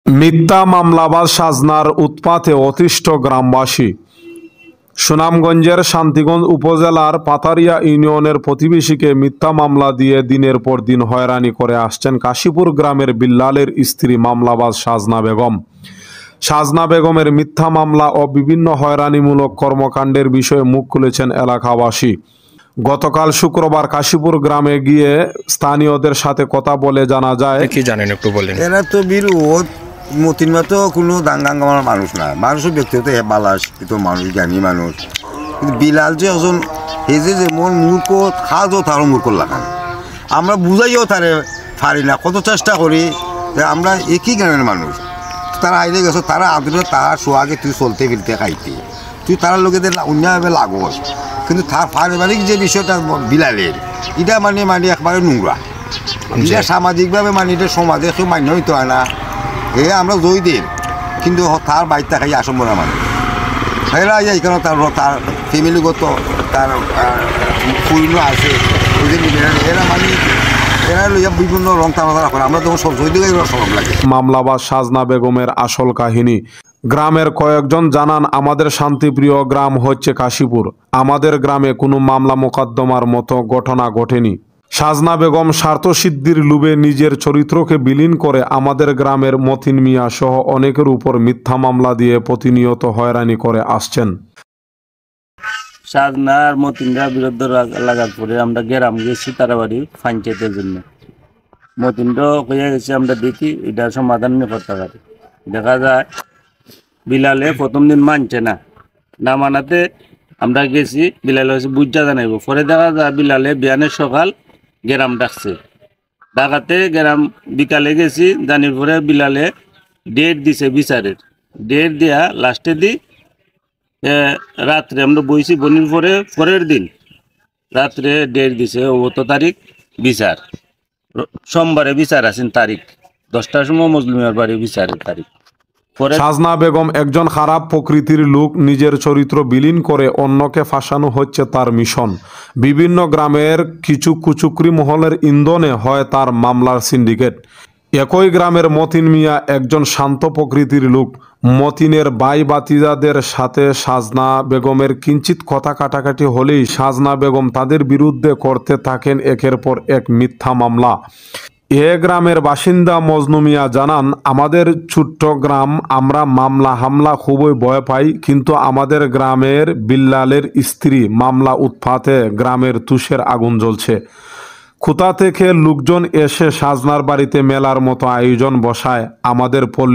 মিথ্যা মামলাবাজ সাজনার উৎপাতে অতিষ্ঠ গ্রামবাসী। সুনামগঞ্জের শান্তিগঞ্জ উপজেলার পাতারিয়া ইউনিয়নের প্রতিবেশীকে মিথ্যা মামলা দিয়ে দিনের পর দিন হয়রানি করে আসছেন কাশীপুর গ্রামের বিল্লালের স্ত্রী মামলাবাজ সাজনা বেগম। সাজনা বেগমের মিথ্যা মামলা ও বিভিন্ন হয়রানিমূলক কর্মকাণ্ডের বিষয়ে মুখ খুলেছেন এলাকাবাসী। গতকাল শুক্রবার কাশীপুর গ্রামে গিয়ে স্থানীয়দের সাথে কথা বলে জানা যায়, কি জানেন একটু বলেন। এরা তো বিরোধ মতিনমা তো কোনো দাঙ্গাঙ্গামার মানুষ না, মানুষের ব্যক্তিগত বালাস তো মানুষ জ্ঞানী মানুষ, কিন্তু বিলাল যে ওজন এই যে যেমন মূর্খ খাজও তারও মূর্খ লাগান, আমরা বুঝাইও তারে পারি না, কত চেষ্টা করি যে আমরা একই গ্রামের মানুষ। তারা আইলে গেছো, তারা আদরে তার সোয়াগে তুই চলতে ফিরতে খাইতে, তুই তার লোকেদের অন্যভাবে লাগস, কিন্তু তার পারিবারিক যে বিষয়টা বিলালের এটা মানে একবারে নোংরা, এটা সামাজিকভাবে এটা সমাজে কেউ মান্য হইতে হয় না। আমরা জয়ীদের, কিন্তু তার বাড়িতে খাই আসম্বনা মানে এরা এখানে তার ফ্যামিলিগত তার পূর্ণ আছে, এরা এরা লইয়া বিভিন্ন রং তামাশা করে, আমরা তখন সব জয়ীদের সরব লাগে। মামলাবাজ সাজনা বেগমের আসল কাহিনী। গ্রামের কয়েকজন জানান, আমাদের শান্তিপ্রিয় গ্রাম হচ্ছে কাশীপুর, আমাদের গ্রামে কোনো মামলা মোকদ্দমার মতো ঘটনা ঘটেনি। সাজনা বেগম স্বার্থসিদ্ধির লোভে নিজের চরিত্রকে বিলীন করে আমাদের গ্রামের মতিন মিয়া সহ অনেকের উপর মিথ্যা মামলা দিয়ে প্রতিনিয়ত হয়রানি করে আসছেন। সাজনার মতিনরা বিরুদ্ধে লাগার পরে আমরা গ্রাম গেছি তারা বাড়ি পঞ্চায়েতের জন্য। মতিনরা হয়ে গেছে, আমরা দেখি এটা সমাধান নিয়ে করতে পারি। দেখা যায় বিলালে প্রথম দিন মানছে না, না মানাতে আমরা গেছি, বিলালে হচ্ছে বুঝা জানাইব। পরে দেখা যায় বিলালে বিয়ানের সকাল গ্রাম ডাকছে, ডাকাতে গ্রাম বিকালে গেছি, জানির পরে বিলালে ডেট দিছে, বিচারের ডেট দেয়া লাস্টে দি রাত্রে আমরা বইছি, বনির পরে পরের দিন রাত্রে ডেট দিছে 9 তারিখ বিচার, সোমবারে বিচার আছেন তারিখ 10টার সময় মজলুমের বাড়ি বিচারের তারিখ। সাজনা বেগম একজন খারাপ প্রকৃতির লোক, নিজের চরিত্র বিলীন করে অন্যকে ফাঁসানো হচ্ছে তার মিশন। বিভিন্ন গ্রামের কিছু কুচুকরি মহলের ইন্ধনে হয় তার মামলার সিন্ডিকেট। একই গ্রামের মতিন মিয়া একজন শান্ত প্রকৃতির লোক। মতিনের ভাই ভাতিজাদের সাথে সাজনা বেগমের কিঞ্চিত কথা কাটাকাটি হলেই সাজনা বেগম তাদের বিরুদ্ধে করতে থাকেন একের পর এক মিথ্যা মামলা। এ গ্রামের বাসিন্দা মজনু মিয়া জানান, আমাদের ছোট্ট গ্রাম, আমরা মামলা হামলা খুবই ভয় পাই, কিন্তু আমাদের গ্রামের বিল্লালের স্ত্রী মামলা উৎপাতে গ্রামের তুষের আগুন জ্বলছে। কোথা থেকে লোকজন এসে সাজনার বাড়িতে মেলার মতো আয়োজন বসায়, আমাদের পল্লী